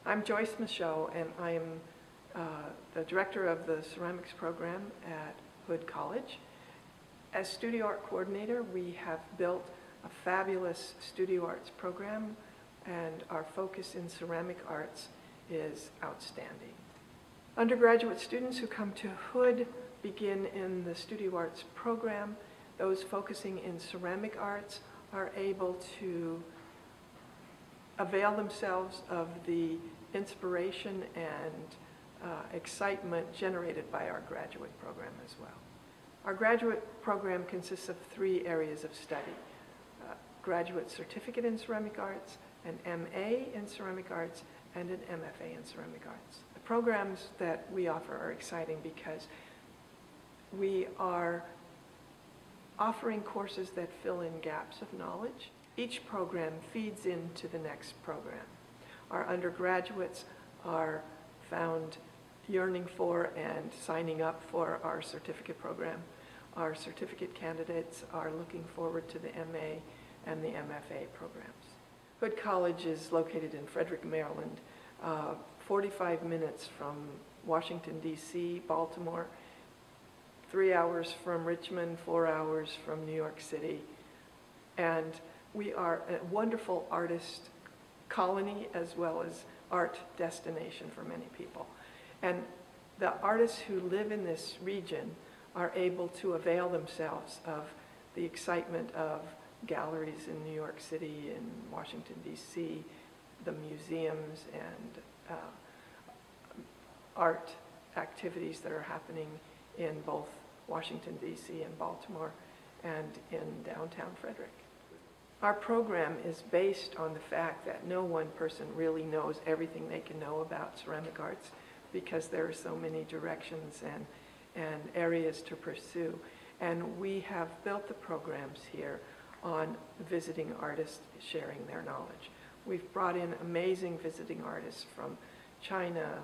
I'm Joyce Michaud, and I am the director of the ceramics program at Hood College. As studio art coordinator, we have built a fabulous studio arts program, and our focus in ceramic arts is outstanding. Undergraduate students who come to Hood begin in the studio arts program. Those focusing in ceramic arts are able to avail themselves of the inspiration and excitement generated by our graduate program as well. Our graduate program consists of 3 areas of study: graduate certificate in ceramic arts, an MA in ceramic arts, and an MFA in ceramic arts. The programs that we offer are exciting because we are offering courses that fill in gaps of knowledge. Each program feeds into the next program. Our undergraduates are found yearning for and signing up for our certificate program. Our certificate candidates are looking forward to the MA and the MFA programs. Hood College is located in Frederick, Maryland, 45 minutes from Washington, D.C., Baltimore, 3 hours from Richmond, 4 hours from New York City. And we are a wonderful artist colony as well as art destination for many people. And the artists who live in this region are able to avail themselves of the excitement of galleries in New York City and Washington, D.C., the museums and art activities that are happening in both Washington, D.C. and Baltimore and in downtown Frederick. Our program is based on the fact that no one person really knows everything they can know about ceramic arts because there are so many directions and areas to pursue. And we have built the programs here on visiting artists sharing their knowledge. We've brought in amazing visiting artists from China,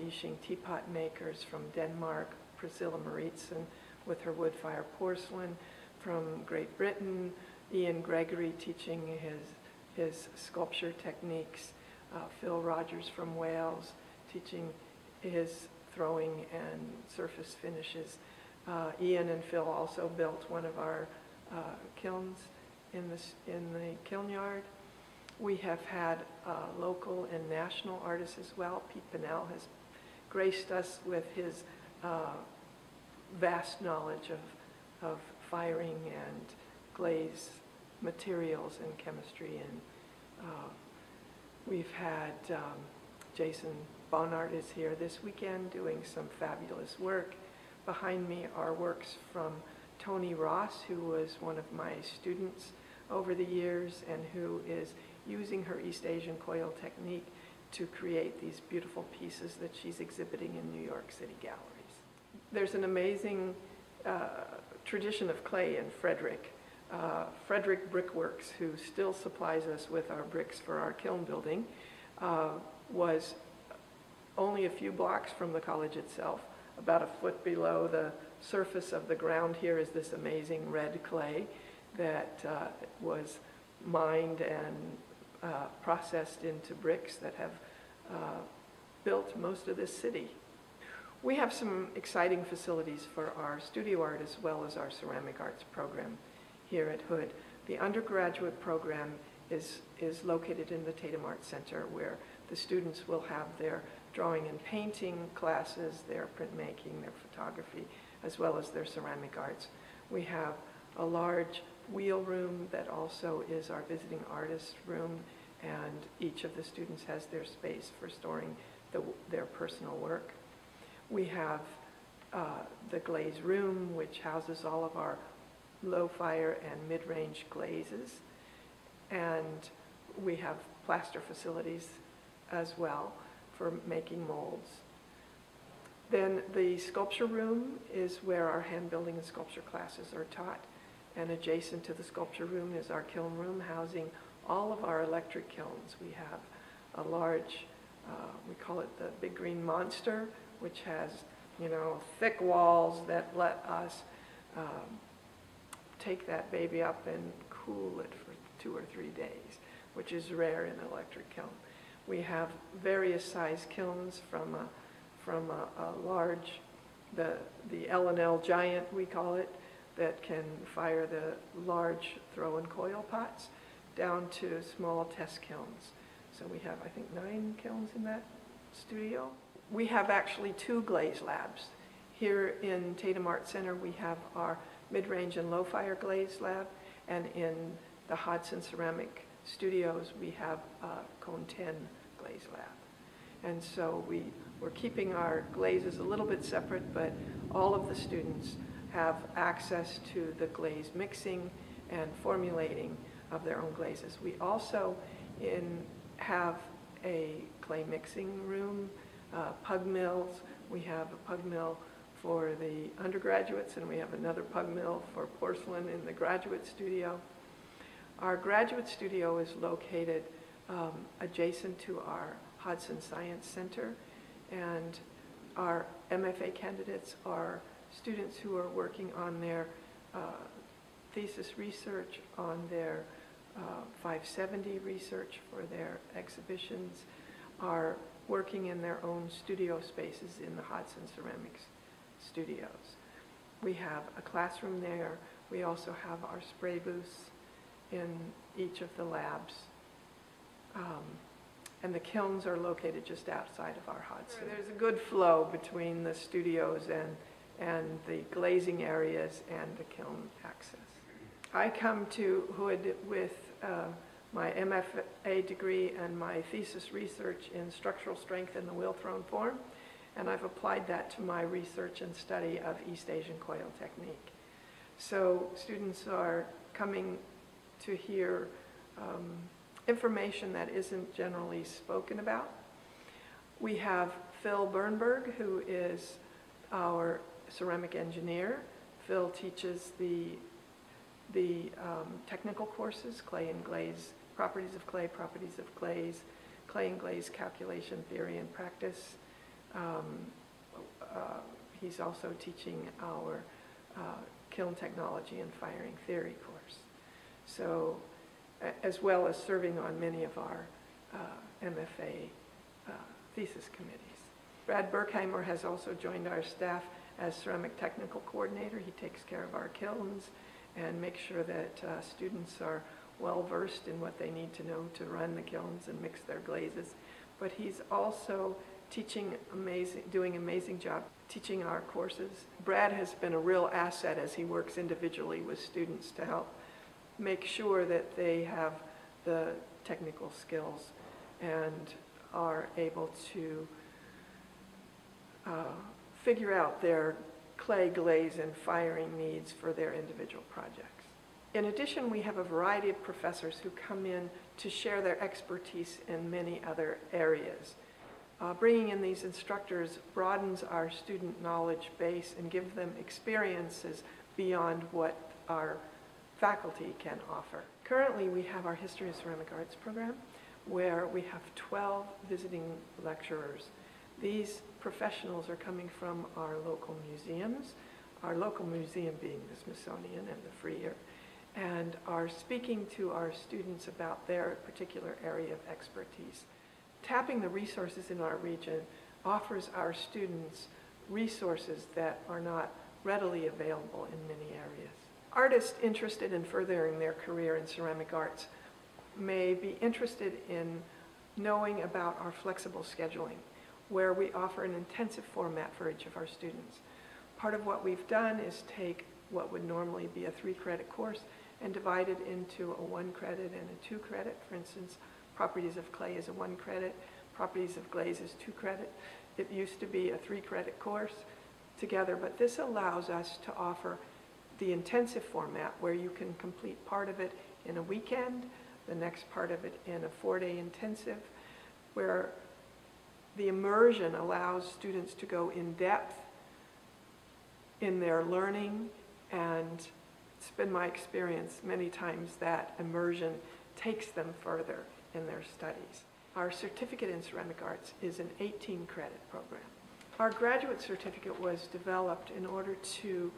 Yixing teapot makers from Denmark, Priscilla Maritzen with her wood fire porcelain, from Great Britain, Ian Gregory teaching his sculpture techniques, Phil Rogers from Wales teaching his throwing and surface finishes. Ian and Phil also built one of our kilns in the kiln yard. We have had local and national artists as well. Pete Bunnell has graced us with his vast knowledge of firing and glaze materials and chemistry. And we've had Jason Bonnard is here this weekend doing some fabulous work. Behind me are works from Tony Ross, who was one of my students over the years and who is using her East Asian coil technique to create these beautiful pieces that she's exhibiting in New York City galleries. There's an amazing tradition of clay in Frederick. Frederick Brickworks, who still supplies us with our bricks for our kiln building, was only a few blocks from the college itself. About a foot below the surface of the ground here is this amazing red clay that was mined and processed into bricks that have built most of this city. We have some exciting facilities for our studio art as well as our ceramic arts program here at Hood. The undergraduate program is located in the Tatum Art Center, where the students will have their drawing and painting classes, their printmaking, their photography, as well as their ceramic arts. We have a large wheel room that also is our visiting artist room, and each of the students has their space for storing their personal work. We have the glaze room, which houses all of our low fire and mid-range glazes, and we have plaster facilities as well for making molds. Then the sculpture room is where our hand building and sculpture classes are taught, and adjacent to the sculpture room is our kiln room housing all of our electric kilns. We have a large, we call it the Big Green Monster, which has, thick walls that let us take that baby up and cool it for 2 or 3 days, which is rare in an electric kiln. We have various size kilns from a large, the L&L giant, we call it, that can fire the large throw and coil pots, down to small test kilns. So we have, I think, 9 kilns in that studio. We have actually 2 glaze labs. Here in Tatum Art Center, we have our mid-range and low-fire glaze lab, and in the Hodson Ceramic Studios, we have a Cone 10 glaze lab. And so we're keeping our glazes a little bit separate, but all of the students have access to the glaze mixing and formulating of their own glazes. We also have a clay mixing room, pug mills. We have a pug mill for the undergraduates, and we have another pug mill for porcelain in the graduate studio. Our graduate studio is located adjacent to our Hodson Science Center, and our MFA candidates are students who are working on their thesis research, on their 570 research for their exhibitions, are working in their own studio spaces in the Hodson Ceramics Studios. We have a classroom there. We also have our spray booths in each of the labs. And the kilns are located just outside of our Hodson. There's a good flow between the studios and the glazing areas and the kiln access. I come to Hood with my MFA degree and my thesis research in structural strength in the wheel-thrown form, and I've applied that to my research and study of East Asian coil technique. So students are coming to hear information that isn't generally spoken about. We have Phil Bernberg, who is our ceramic engineer. Phil teaches the technical courses, clay and glaze, properties of clay, properties of glaze, clay and glaze calculation, theory and practice. He's also teaching our kiln technology and firing theory course. So, as well as serving on many of our MFA thesis committees. Brad Berkheimer has also joined our staff as ceramic technical coordinator. He takes care of our kilns and makes sure that students are well versed in what they need to know to run the kilns and mix their glazes. But he's also doing an amazing job teaching our courses. Brad has been a real asset as he works individually with students to help make sure that they have the technical skills and are able to figure out their clay, glaze, and firing needs for their individual projects. In addition, we have a variety of professors who come in to share their expertise in many other areas. Bringing in these instructors broadens our student knowledge base and gives them experiences beyond what our faculty can offer. Currently, we have our History of Ceramic Arts program, where we have 12 visiting lecturers. These professionals are coming from our local museums, our local museum being the Smithsonian and the Freer, and are speaking to our students about their particular area of expertise. Tapping the resources in our region offers our students resources that are not readily available in many areas. Artists interested in furthering their career in ceramic arts may be interested in knowing about our flexible scheduling, where we offer an intensive format for each of our students. Part of what we've done is take what would normally be a 3-credit course and divide it into a 1-credit and a 2-credit. For instance, properties of clay is a 1-credit, properties of glaze is 2-credit. It used to be a 3-credit course together, but this allows us to offer the intensive format where you can complete part of it in a weekend, the next part of it in a 4-day intensive, where the immersion allows students to go in depth in their learning, and it's been my experience many times that immersion takes them further in their studies. Our certificate in ceramic arts is an 18-credit program. Our graduate certificate was developed in order to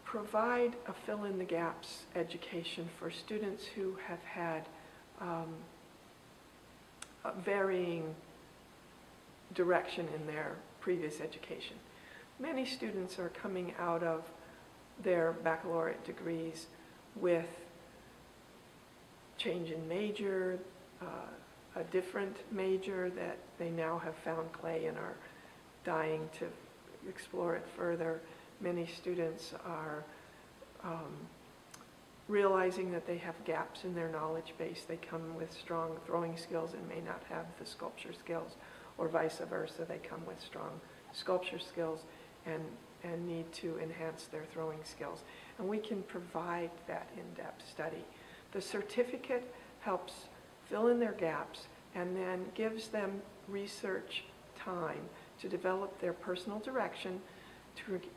provide a fill-in-the-gaps education for students who have had varying direction in their previous education. Many students are coming out of their baccalaureate degrees with change in major, a different major that they now have found clay and are dying to explore it further. Many students are realizing that they have gaps in their knowledge base. They come with strong throwing skills and may not have the sculpture skills, or vice versa. They come with strong sculpture skills and need to enhance their throwing skills. And we can provide that in-depth study. The certificate helps fill in their gaps and then gives them research time to develop their personal direction,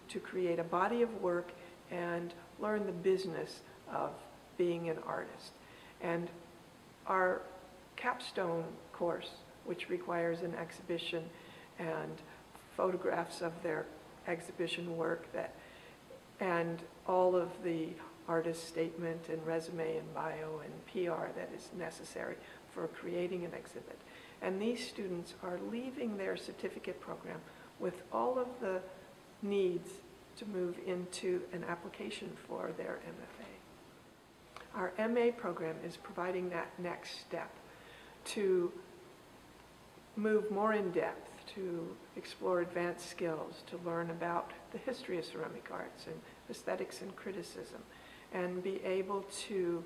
to create a body of work and learn the business of being an artist. And our capstone course, which requires an exhibition and photographs of their exhibition work, and all of the artist statement and resume and bio and PR that is necessary for creating an exhibit. And these students are leaving their certificate program with all of the needs to move into an application for their MFA. Our MA program is providing that next step to move more in depth, to explore advanced skills, to learn about the history of ceramic arts and aesthetics and criticism, and be able to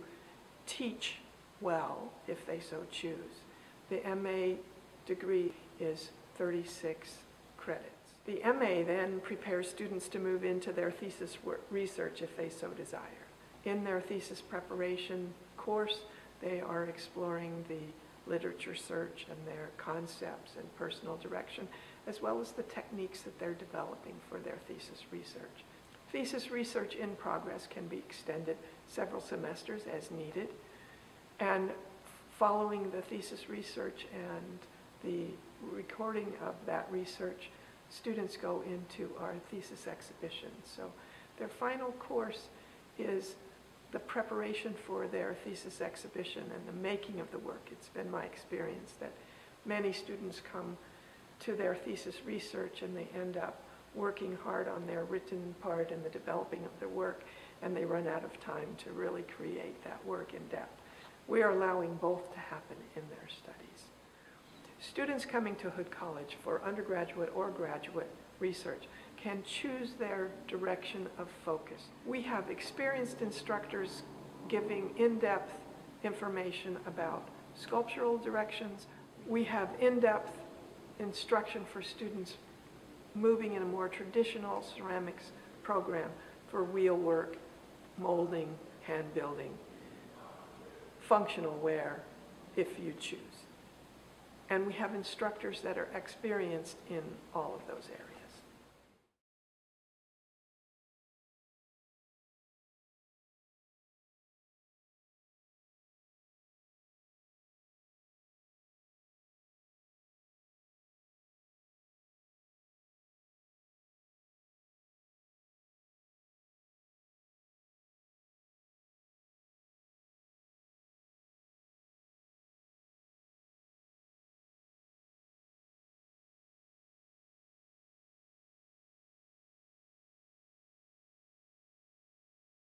teach well if they so choose. The MA degree is 36 credits. The MA then prepares students to move into their thesis research if they so desire. In their thesis preparation course, they are exploring the literature search and their concepts and personal direction, as well as the techniques that they're developing for their thesis research. Thesis research in progress can be extended several semesters as needed, and following the thesis research and the recording of that research, students go into our thesis exhibition. So their final course is the preparation for their thesis exhibition and the making of the work. It's been my experience that many students come to their thesis research and they end up working hard on their written part and the developing of their work, and they run out of time to really create that work in depth. We are allowing both to happen in their studies. Students coming to Hood College for undergraduate or graduate research can choose their direction of focus. We have experienced instructors giving in-depth information about sculptural directions. We have in-depth instruction for students moving in a more traditional ceramics program for wheelwork, molding, hand building, functional wear, if you choose. And we have instructors that are experienced in all of those areas.